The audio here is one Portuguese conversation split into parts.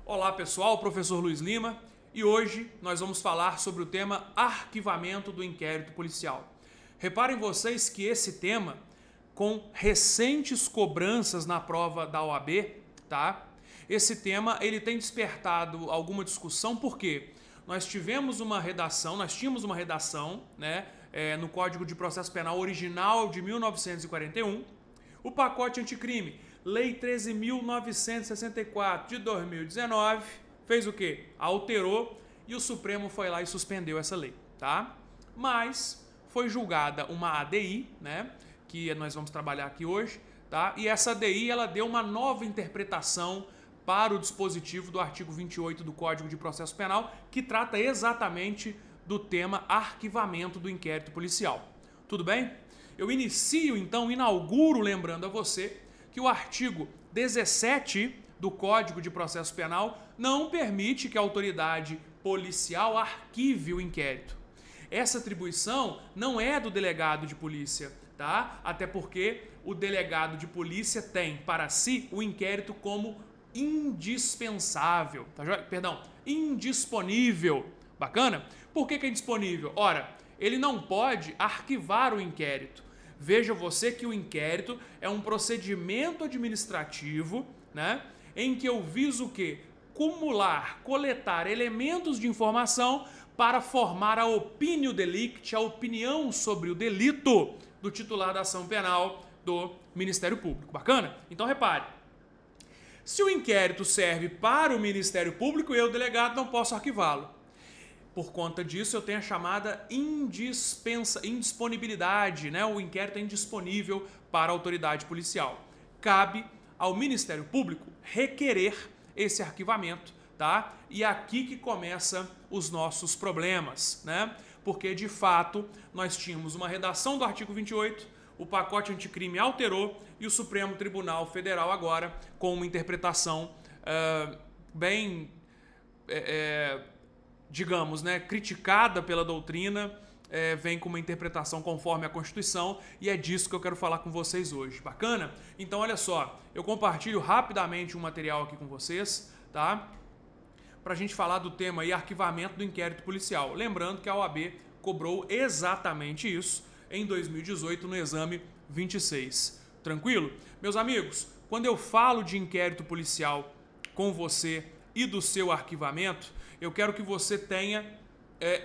Olá pessoal, professor Luiz Lima, e hoje nós vamos falar sobre o tema arquivamento do inquérito policial. Reparem vocês que esse tema, com recentes cobranças na prova da OAB, tá? Esse tema ele tem despertado alguma discussão porque nós tínhamos uma redação, né, no Código de Processo Penal original de 1941, o pacote anticrime, Lei 13.964 de 2019, fez o quê? Alterou e o Supremo foi lá e suspendeu essa lei, tá? Mas foi julgada uma ADI, né, que nós vamos trabalhar aqui hoje, tá? E essa ADI ela deu uma nova interpretação para o dispositivo do artigo 28 do Código de Processo Penal, que trata exatamente do tema arquivamento do inquérito policial. Tudo bem? Eu inauguro lembrando a você que o artigo 17 do Código de Processo Penal não permite que a autoridade policial arquive o inquérito. Essa atribuição não é do delegado de polícia, tá? Até porque o delegado de polícia tem para si o inquérito como indispensável, tá? Perdão, indisponível. Bacana? Por que é indisponível? Ora, ele não pode arquivar o inquérito. Veja você que o inquérito é um procedimento administrativo, né, em que eu viso o quê? Coletar elementos de informação para formar a opinio delicti, a opinião sobre o delito do titular da ação penal do Ministério Público. Bacana? Então repare, se o inquérito serve para o Ministério Público, eu, delegado, não posso arquivá-lo. Por conta disso, eu tenho a chamada indisponibilidade, né? O inquérito é indisponível para a autoridade policial. Cabe ao Ministério Público requerer esse arquivamento, tá? E é aqui que começam os nossos problemas, né? Porque, de fato, nós tínhamos uma redação do artigo 28, o pacote anticrime alterou e o Supremo Tribunal Federal agora, com uma interpretação digamos, né, criticada pela doutrina, vem com uma interpretação conforme a Constituição, e é disso que eu quero falar com vocês hoje. Bacana? Então, olha só, eu compartilho rapidamente um material aqui com vocês, tá? Pra gente falar do tema aí, arquivamento do inquérito policial. Lembrando que a OAB cobrou exatamente isso em 2018 no exame 26. Tranquilo? Meus amigos, quando eu falo de inquérito policial com você e do seu arquivamento, eu quero que você tenha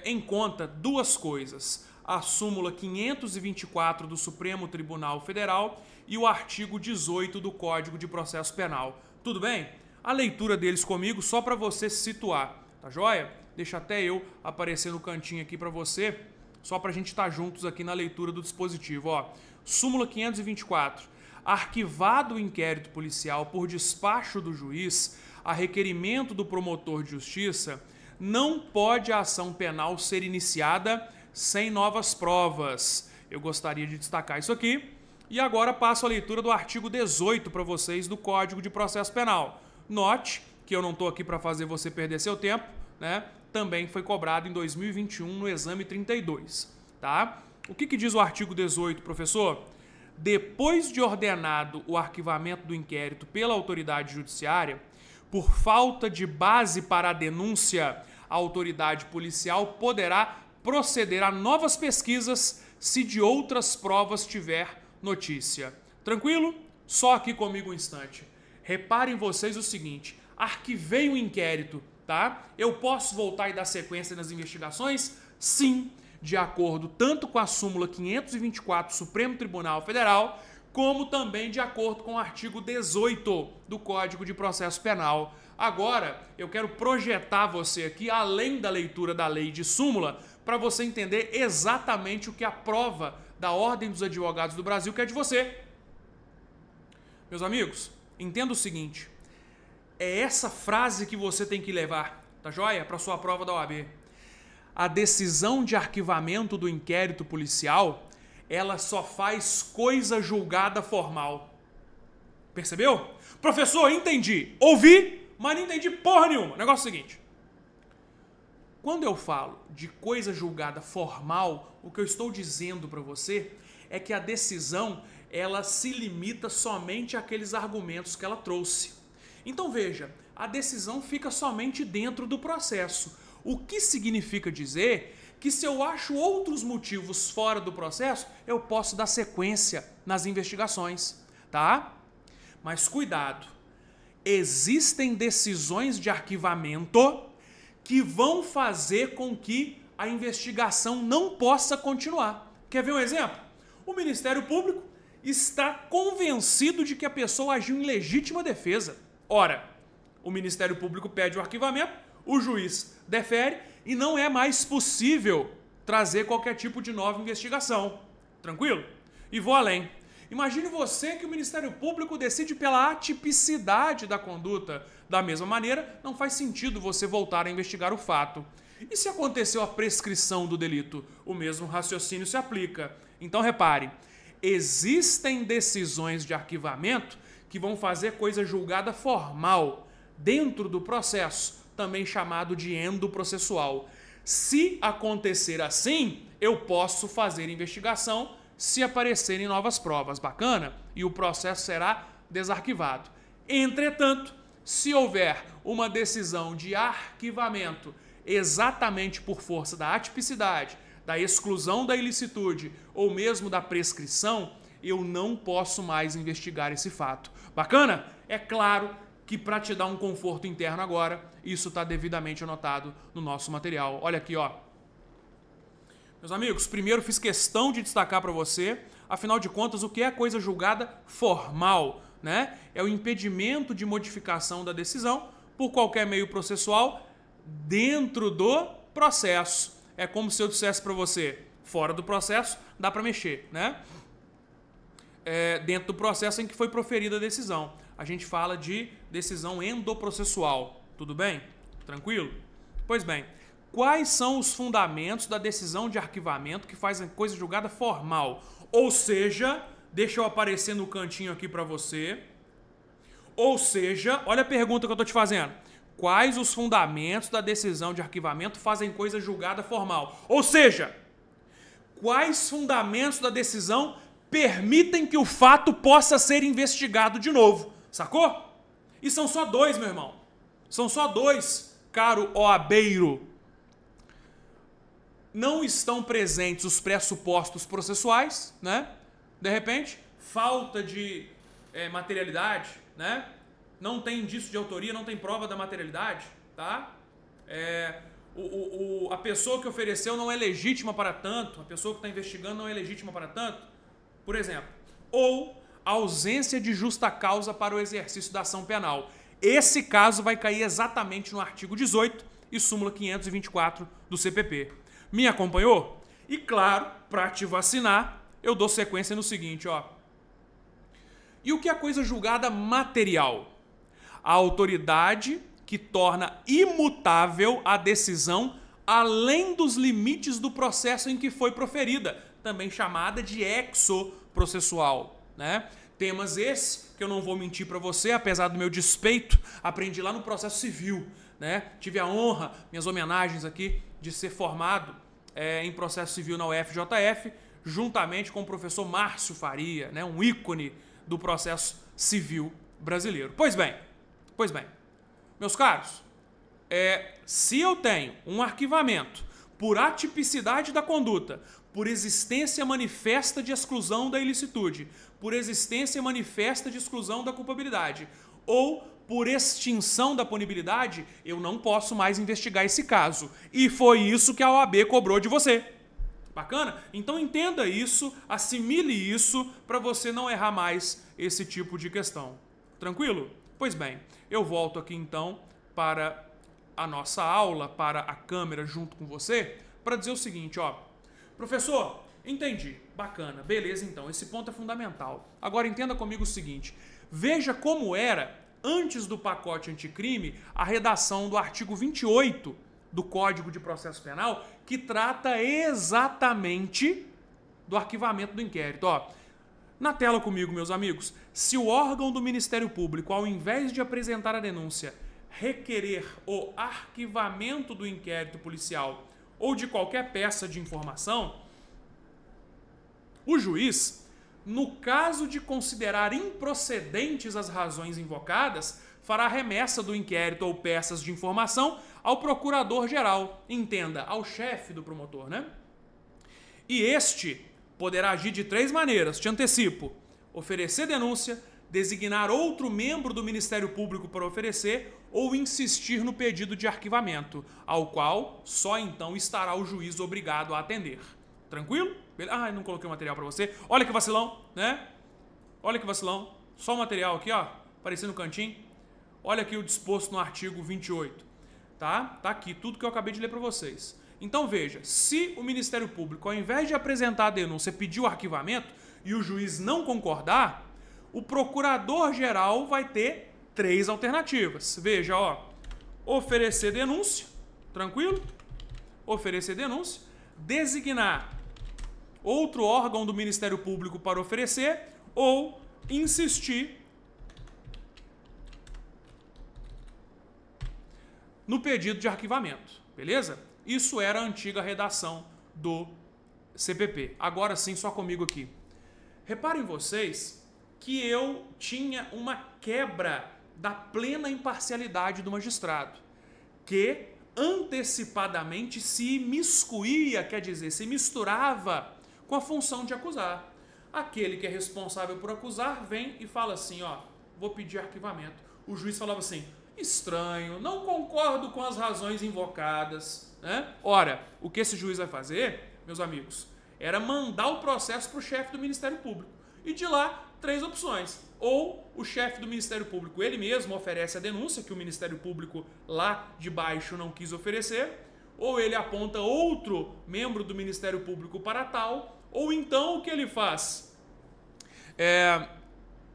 em conta duas coisas: a súmula 524 do Supremo Tribunal Federal e o artigo 18 do Código de Processo Penal. Tudo bem? A leitura deles comigo só para você se situar, tá joia? Deixa até eu aparecer no cantinho aqui para você, só para a gente estar juntos aqui na leitura do dispositivo. Ó, súmula 524. Arquivado o inquérito policial por despacho do juiz, a requerimento do promotor de justiça, não pode a ação penal ser iniciada sem novas provas. Eu gostaria de destacar isso aqui. E agora passo a leitura do artigo 18 para vocês do Código de Processo Penal. Note que eu não estou aqui para fazer você perder seu tempo, né? Também foi cobrado em 2021 no exame 32, tá? O que diz o artigo 18, professor? Depois de ordenado o arquivamento do inquérito pela autoridade judiciária, por falta de base para a denúncia, a autoridade policial poderá proceder a novas pesquisas se de outras provas tiver notícia. Tranquilo? Só aqui comigo um instante. Reparem vocês o seguinte: arquivei o inquérito, tá? Eu posso voltar e dar sequência nas investigações? Sim, de acordo tanto com a súmula 524 do Supremo Tribunal Federal, como também de acordo com o artigo 18 do Código de Processo Penal. Agora, eu quero projetar você aqui, além da leitura da lei de súmula, para você entender exatamente o que a prova da Ordem dos Advogados do Brasil quer de você. Meus amigos, entenda o seguinte: é essa frase que você tem que levar, tá joia? Para sua prova da OAB. A decisão de arquivamento do inquérito policial, ela só faz coisa julgada formal. Percebeu? Professor, entendi. Ouvi, mas não entendi porra nenhuma. O negócio é o seguinte: quando eu falo de coisa julgada formal, o que eu estou dizendo para você é que a decisão ela se limita somente àqueles argumentos que ela trouxe. Então veja, a decisão fica somente dentro do processo. O que significa dizer que se eu acho outros motivos fora do processo, eu posso dar sequência nas investigações, tá? Mas cuidado, existem decisões de arquivamento que vão fazer com que a investigação não possa continuar. Quer ver um exemplo? O Ministério Público está convencido de que a pessoa agiu em legítima defesa. Ora, o Ministério Público pede o arquivamento, o juiz defere e não é mais possível trazer qualquer tipo de nova investigação. Tranquilo? E vou além. Imagine você que o Ministério Público decide pela atipicidade da conduta. Da mesma maneira, não faz sentido você voltar a investigar o fato. E se aconteceu a prescrição do delito? O mesmo raciocínio se aplica. Então repare, existem decisões de arquivamento que vão fazer coisa julgada formal dentro do processo, também chamado de endoprocessual. Se acontecer assim, eu posso fazer investigação se aparecerem novas provas. Bacana? E o processo será desarquivado. Entretanto, se houver uma decisão de arquivamento exatamente por força da atipicidade, da exclusão da ilicitude ou mesmo da prescrição, eu não posso mais investigar esse fato. Bacana? É claro que para te dar um conforto interno agora, isso está devidamente anotado no nosso material. Olha aqui, ó. Meus amigos, primeiro fiz questão de destacar para você, afinal de contas, o que é coisa julgada formal, né? É o impedimento de modificação da decisão por qualquer meio processual dentro do processo. É como se eu dissesse para você, fora do processo, dá para mexer, né? Dentro do processo em que foi proferida a decisão. A gente fala de decisão endoprocessual. Tudo bem? Tranquilo? Pois bem, quais são os fundamentos da decisão de arquivamento que faz a coisa julgada formal? Ou seja, deixa eu aparecer no cantinho aqui para você. Ou seja, olha a pergunta que eu estou te fazendo. Quais os fundamentos da decisão de arquivamento fazem coisa julgada formal? Ou seja, quais fundamentos da decisão permitem que o fato possa ser investigado de novo? Sacou? E são só dois, meu irmão. São só dois, caro OABeiro. Não estão presentes os pressupostos processuais, né? De repente, falta de materialidade, né? Não tem indício de autoria, não tem prova da materialidade, tá? A pessoa que ofereceu não é legítima para tanto, a pessoa que está investigando não é legítima para tanto, por exemplo. Ou a ausência de justa causa para o exercício da ação penal. Esse caso vai cair exatamente no artigo 18 e súmula 524 do CPP. Me acompanhou? E claro, para te vacinar, eu dou sequência no seguinte, ó. E o que é coisa julgada material? A autoridade que torna imutável a decisão além dos limites do processo em que foi proferida, também chamada de exoprocessual, né? Temas esse que eu não vou mentir para você, apesar do meu despeito, aprendi lá no processo civil, né? Tive a honra, minhas homenagens aqui, de ser formado em processo civil na UFJF, juntamente com o professor Márcio Faria, né? Um ícone do processo civil brasileiro. Pois bem, meus caros, se eu tenho um arquivamento por atipicidade da conduta, por existência manifesta de exclusão da ilicitude, por existência manifesta de exclusão da culpabilidade, ou por extinção da punibilidade, eu não posso mais investigar esse caso. E foi isso que a OAB cobrou de você. Bacana? Então entenda isso, assimile isso, para você não errar mais esse tipo de questão. Tranquilo? Pois bem, eu volto aqui então para a nossa aula, para a câmera junto com você, para dizer o seguinte, ó. Professor, entendi. Bacana. Beleza, então. Esse ponto é fundamental. Agora entenda comigo o seguinte. Veja como era, antes do pacote anticrime, a redação do artigo 28 do Código de Processo Penal, que trata exatamente do arquivamento do inquérito. Ó, na tela comigo, meus amigos. Se o órgão do Ministério Público, ao invés de apresentar a denúncia, requerer o arquivamento do inquérito policial ou de qualquer peça de informação, o juiz, no caso de considerar improcedentes as razões invocadas, fará remessa do inquérito ou peças de informação ao procurador-geral, entenda, ao chefe do promotor, né? E este poderá agir de 3 maneiras, te antecipo: oferecer denúncia, designar outro membro do Ministério Público para oferecer ou insistir no pedido de arquivamento, ao qual só então estará o juiz obrigado a atender. Tranquilo? Ah, não coloquei o material para você. Olha que vacilão, né? Olha que vacilão. Só o material aqui, ó, aparecendo no cantinho. Olha aqui o disposto no artigo 28. Tá? Tá aqui tudo que eu acabei de ler para vocês. Então veja, se o Ministério Público, ao invés de apresentar a denúncia, pedir o arquivamento e o juiz não concordar, o procurador-geral vai ter 3 alternativas. Veja, ó, oferecer denúncia, tranquilo? Oferecer denúncia, designar outro órgão do Ministério Público para oferecer ou insistir no pedido de arquivamento, beleza? Isso era a antiga redação do CPP. Agora sim, só comigo aqui. Reparem vocês que eu tinha uma quebra da plena imparcialidade do magistrado, que antecipadamente se imiscuía, quer dizer, se misturava com a função de acusar. Aquele que é responsável por acusar vem e fala assim, ó, vou pedir arquivamento. O juiz falava assim, estranho, não concordo com as razões invocadas, né? Ora, o que esse juiz vai fazer, meus amigos, era mandar o processo para o chefe do Ministério Público. E de lá, 3 opções. Ou o chefe do Ministério Público, ele mesmo oferece a denúncia que o Ministério Público lá de baixo não quis oferecer, ou ele aponta outro membro do Ministério Público para tal, ou então o que ele faz?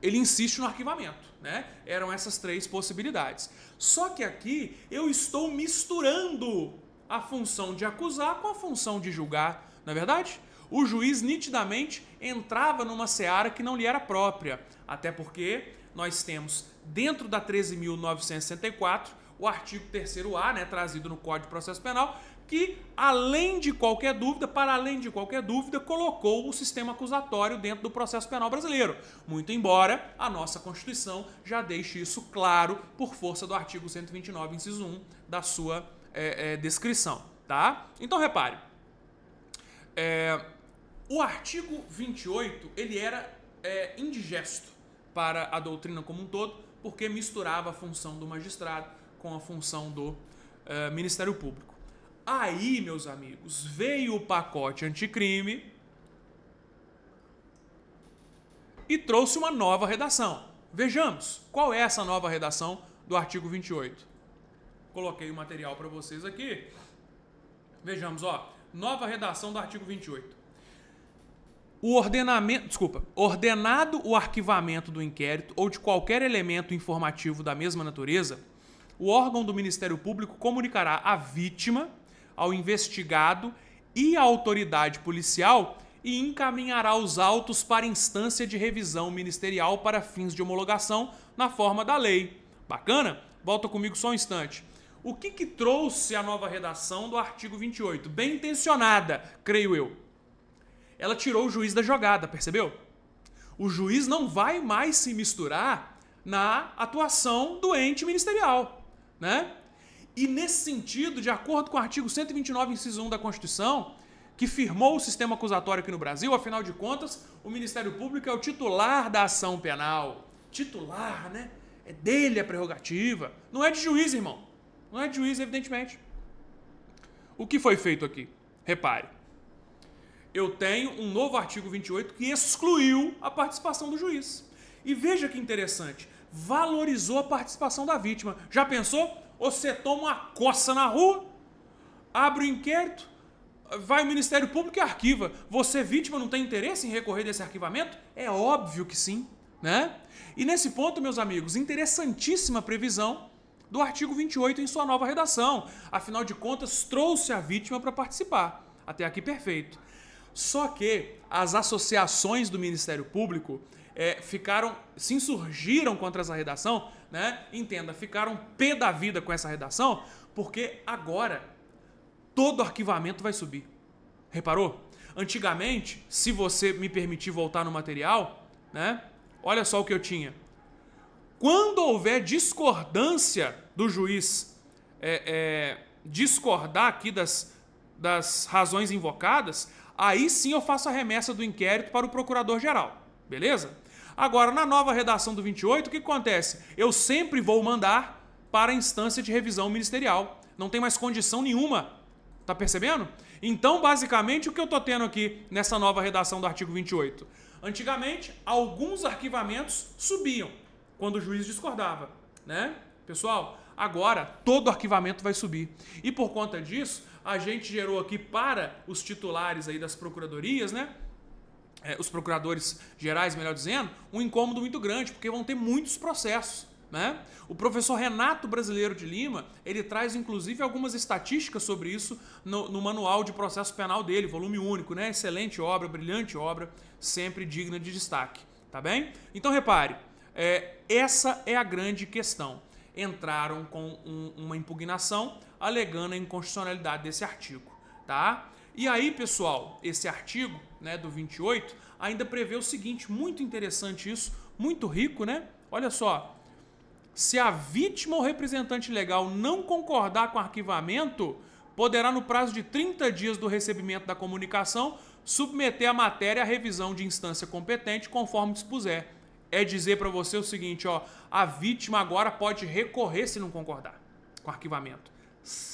Ele insiste no arquivamento, né? Eram essas 3 possibilidades. Só que aqui eu estou misturando a função de acusar com a função de julgar, não é verdade? O juiz nitidamente entrava numa seara que não lhe era própria, até porque nós temos dentro da 13.964 o artigo 3º-A, né, trazido no Código de Processo Penal, que, além de qualquer dúvida, para além de qualquer dúvida, colocou o sistema acusatório dentro do processo penal brasileiro. Muito embora a nossa Constituição já deixe isso claro por força do artigo 129, inciso 1, da sua descrição. Tá? Então, repare. O artigo 28, ele era indigesto para a doutrina como um todo, porque misturava a função do magistrado com a função do Ministério Público. Aí, meus amigos, veio o pacote anticrime e trouxe uma nova redação. Vejamos, qual é essa nova redação do artigo 28? Coloquei o material para vocês aqui. Vejamos, ó, nova redação do artigo 28. Ordenado o arquivamento do inquérito ou de qualquer elemento informativo da mesma natureza, o órgão do Ministério Público comunicará à vítima, ao investigado e à autoridade policial e encaminhará os autos para instância de revisão ministerial para fins de homologação na forma da lei. Bacana? Volta comigo só um instante. O que trouxe a nova redação do artigo 28? Bem intencionada, creio eu. Ela tirou o juiz da jogada, percebeu? O juiz não vai mais se misturar na atuação do ente ministerial, né? E nesse sentido, de acordo com o artigo 129, inciso 1 da Constituição, que firmou o sistema acusatório aqui no Brasil, afinal de contas, o Ministério Público é o titular da ação penal. Titular, né? É dele a prerrogativa. Não é de juiz, irmão. Não é de juiz, evidentemente. O que foi feito aqui? Repare. Eu tenho um novo artigo 28 que excluiu a participação do juiz. E veja que interessante. Valorizou a participação da vítima. Já pensou? Você toma uma coça na rua, abre o inquérito, vai ao Ministério Público e arquiva. Você, vítima, não tem interesse em recorrer desse arquivamento? É óbvio que sim, né? E nesse ponto, meus amigos, interessantíssima previsão do artigo 28 em sua nova redação. Afinal de contas, trouxe a vítima para participar. Até aqui, perfeito. Só que as associações do Ministério Público se insurgiram contra essa redação, né? Entenda, ficaram pé da vida com essa redação, porque agora todo arquivamento vai subir. Reparou? Antigamente, se você me permitir voltar no material, né? Olha só o que eu tinha. Quando houver discordância do juiz discordar aqui das razões invocadas, aí sim eu faço a remessa do inquérito para o procurador-geral, beleza? Agora, na nova redação do 28, o que acontece? Eu sempre vou mandar para a instância de revisão ministerial. Não tem mais condição nenhuma, tá percebendo? Então, basicamente, o que eu tô tendo aqui nessa nova redação do artigo 28? Antigamente, alguns arquivamentos subiam quando o juiz discordava, né? Pessoal, agora todo arquivamento vai subir. E por conta disso, a gente gerou aqui para os titulares aí das procuradorias, né? Os procuradores gerais, melhor dizendo, um incômodo muito grande, porque vão ter muitos processos, né? O professor Renato Brasileiro de Lima, ele traz inclusive algumas estatísticas sobre isso no manual de processo penal dele, volume único, né? Excelente obra, brilhante obra, sempre digna de destaque, tá bem? Então repare, essa é a grande questão. Entraram com uma impugnação alegando a inconstitucionalidade desse artigo, tá? E aí, pessoal, esse artigo, né, do 28 ainda prevê o seguinte, muito interessante isso, muito rico, né? Olha só, se a vítima ou representante legal não concordar com o arquivamento, poderá, no prazo de 30 dias do recebimento da comunicação, submeter a matéria à revisão de instância competente, conforme dispuser. É dizer para você o seguinte, ó, a vítima agora pode recorrer se não concordar com o arquivamento.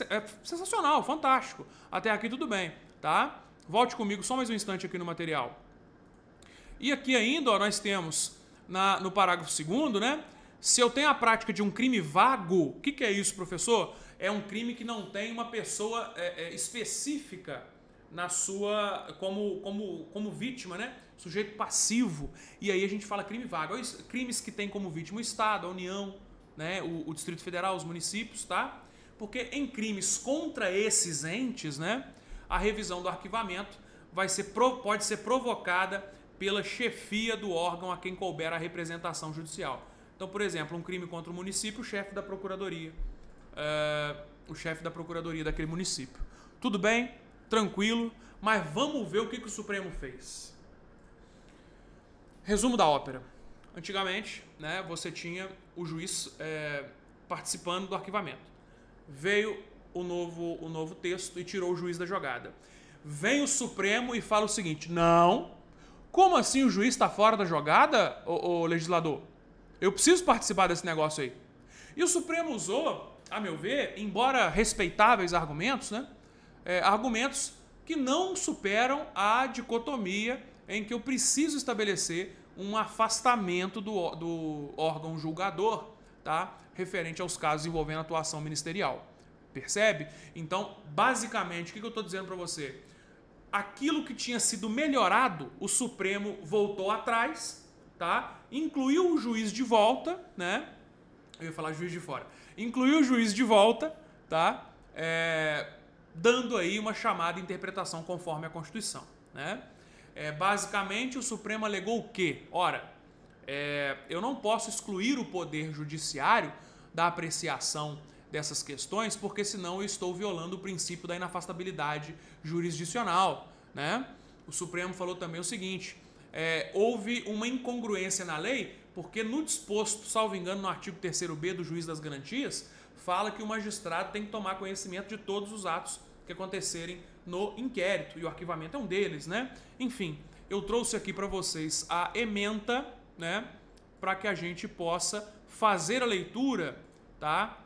É sensacional, fantástico. Até aqui tudo bem, tá? Volte comigo só mais um instante aqui no material. E aqui ainda, ó, nós temos no parágrafo 2º, né? Se eu tenho a prática de um crime vago, o que é isso, professor? É um crime que não tem uma pessoa específica na sua como vítima, né? Sujeito passivo. E aí a gente fala crime vago. Crimes que tem como vítima o Estado, a União, né? O Distrito Federal, os municípios, tá? Porque em crimes contra esses entes, né? A revisão do arquivamento pode ser provocada pela chefia do órgão a quem couber a representação judicial. Então, por exemplo, um crime contra o município, o chefe da procuradoria. O chefe da procuradoria daquele município. Tudo bem? Tranquilo? Mas vamos ver o que o Supremo fez. Resumo da ópera. Antigamente, né, você tinha o juiz participando do arquivamento. Veio o novo texto e tirou o juiz da jogada. Vem o Supremo e fala o seguinte, não, como assim o juiz está fora da jogada, ô legislador? Eu preciso participar desse negócio aí. E o Supremo usou, a meu ver, embora respeitáveis argumentos, né, argumentos que não superam a dicotomia em que eu preciso estabelecer um afastamento do órgão julgador, tá, referente aos casos envolvendo atuação ministerial. Percebe? Então, basicamente, o que eu estou dizendo para você? Aquilo que tinha sido melhorado, o Supremo voltou atrás, tá? Incluiu o juiz de volta, né? Eu ia falar juiz de fora. Incluiu o juiz de volta, tá? Dando aí uma chamada interpretação conforme a Constituição, né? Basicamente, o Supremo alegou o quê? Ora, eu não posso excluir o Poder Judiciário da apreciação dessas questões, porque senão eu estou violando o princípio da inafastabilidade jurisdicional, né? O Supremo falou também o seguinte, houve uma incongruência na lei, porque no disposto, salvo engano, no artigo 3º-B do Juiz das Garantias, fala que o magistrado tem que tomar conhecimento de todos os atos que acontecerem no inquérito, e o arquivamento é um deles, né? Enfim, eu trouxe aqui para vocês a ementa, né, para que a gente possa fazer a leitura, tá?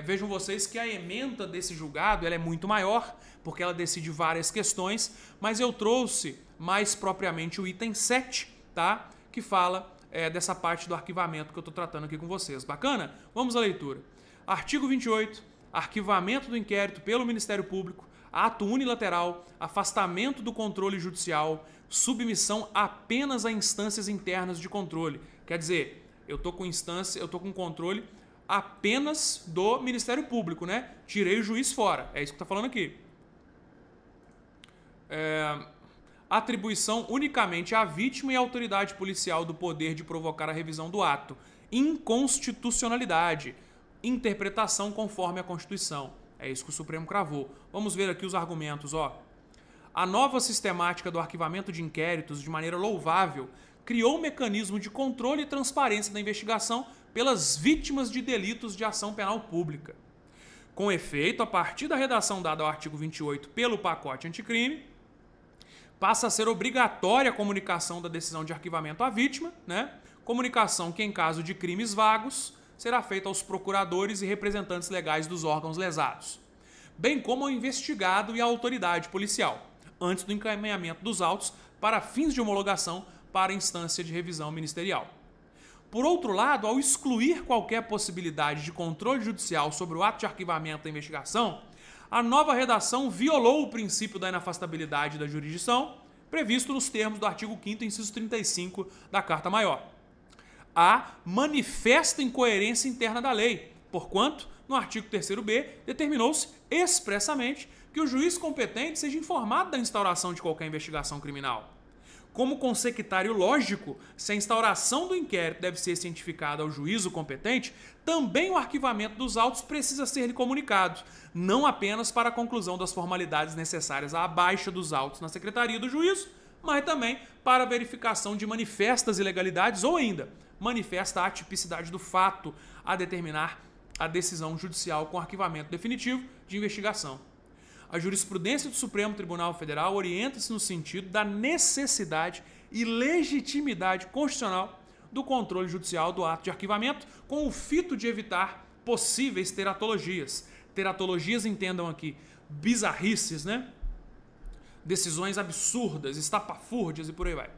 Vejam vocês que a ementa desse julgado ela é muito maior, porque ela decide várias questões, mas eu trouxe mais propriamente o item 7, tá? Que fala dessa parte do arquivamento que eu estou tratando aqui com vocês. Bacana? Vamos à leitura. Artigo 28, arquivamento do inquérito pelo Ministério Público, ato unilateral, afastamento do controle judicial, submissão apenas a instâncias internas de controle. Quer dizer, eu estou com controle apenas do Ministério Público, né? Tirei o juiz fora. É isso que está falando aqui. Atribuição unicamente à vítima e à autoridade policial do poder de provocar a revisão do ato. Inconstitucionalidade. Interpretação conforme a Constituição. É isso que o Supremo cravou. Vamos ver aqui os argumentos, ó. A nova sistemática do arquivamento de inquéritos, de maneira louvável, criou um mecanismo de controle e transparência da investigação, pelas vítimas de delitos de ação penal pública. Com efeito, a partir da redação dada ao artigo 28 pelo pacote anticrime, passa a ser obrigatória a comunicação da decisão de arquivamento à vítima, né? Comunicação que, em caso de crimes vagos, será feita aos procuradores e representantes legais dos órgãos lesados, bem como ao investigado e à autoridade policial, antes do encaminhamento dos autos para fins de homologação para a instância de revisão ministerial. Por outro lado, ao excluir qualquer possibilidade de controle judicial sobre o ato de arquivamento da investigação, a nova redação violou o princípio da inafastabilidade da jurisdição, previsto nos termos do artigo 5º, inciso 35 da Carta Maior. Há manifesta incoerência interna da lei, porquanto, no artigo 3º-B, determinou-se expressamente que o juiz competente seja informado da instauração de qualquer investigação criminal. Como consecutário lógico, se a instauração do inquérito deve ser cientificada ao juízo competente, também o arquivamento dos autos precisa ser-lhe comunicado, não apenas para a conclusão das formalidades necessárias à baixa dos autos na secretaria do juízo, mas também para a verificação de manifestas ilegalidades ou ainda manifesta a atipicidade do fato a determinar a decisão judicial com arquivamento definitivo de investigação. A jurisprudência do Supremo Tribunal Federal orienta-se no sentido da necessidade e legitimidade constitucional do controle judicial do ato de arquivamento, com o fito de evitar possíveis teratologias. Teratologias, entendam aqui, bizarrices, né? Decisões absurdas, estapafúrdias e por aí vai.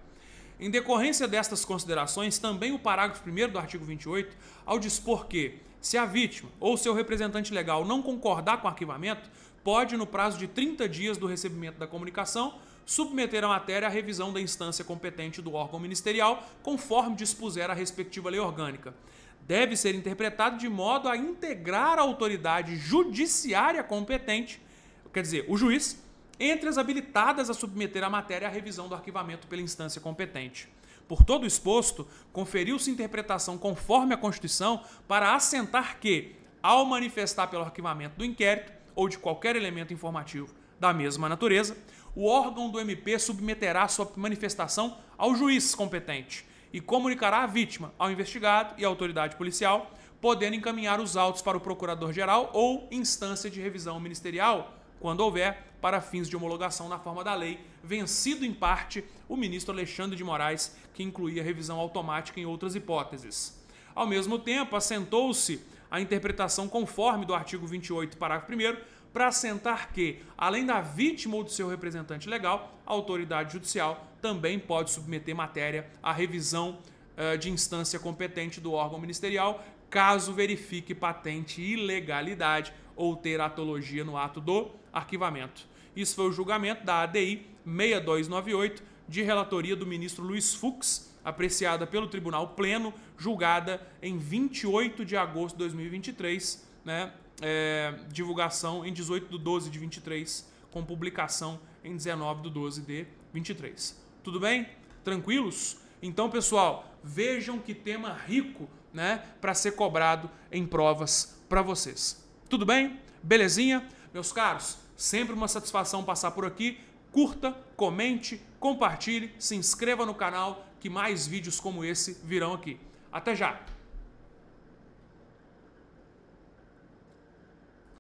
Em decorrência destas considerações, também o parágrafo 1º do artigo 28, ao dispor que, se a vítima ou seu representante legal não concordar com o arquivamento, pode, no prazo de 30 dias do recebimento da comunicação, submeter a matéria à revisão da instância competente do órgão ministerial, conforme dispuser a respectiva lei orgânica. Deve ser interpretado de modo a integrar a autoridade judiciária competente, quer dizer, o juiz, entre as habilitadas a submeter a matéria à revisão do arquivamento pela instância competente. Por todo o exposto, conferiu-se interpretação conforme a Constituição para assentar que, ao manifestar pelo arquivamento do inquérito ou de qualquer elemento informativo da mesma natureza, o órgão do MP submeterá sua manifestação ao juiz competente e comunicará a vítima ao investigado e à autoridade policial, podendo encaminhar os autos para o procurador-geral ou instância de revisão ministerial, quando houver, para fins de homologação na forma da lei, vencido em parte o ministro Alexandre de Moraes, que incluía revisão automática em outras hipóteses. Ao mesmo tempo, assentou-se a interpretação conforme do artigo 28, parágrafo 1º, para assentar que, além da vítima ou do seu representante legal, a autoridade judicial também pode submeter matéria à revisão de instância competente do órgão ministerial, caso verifique patente ilegalidade ou teratologia no ato do arquivamento. Isso foi o julgamento da ADI 6298, de relatoria do ministro Luiz Fux, apreciada pelo Tribunal Pleno, julgada em 28 de agosto de 2023, né? Divulgação em 18/12/23, com publicação em 19/12/23. Tudo bem? Tranquilos? Então, pessoal, vejam que tema rico, né, para ser cobrado em provas para vocês. Tudo bem? Belezinha? Meus caros, sempre uma satisfação passar por aqui. Curta, comente, compartilhe, se inscreva no canal, que mais vídeos como esse virão aqui. Até já!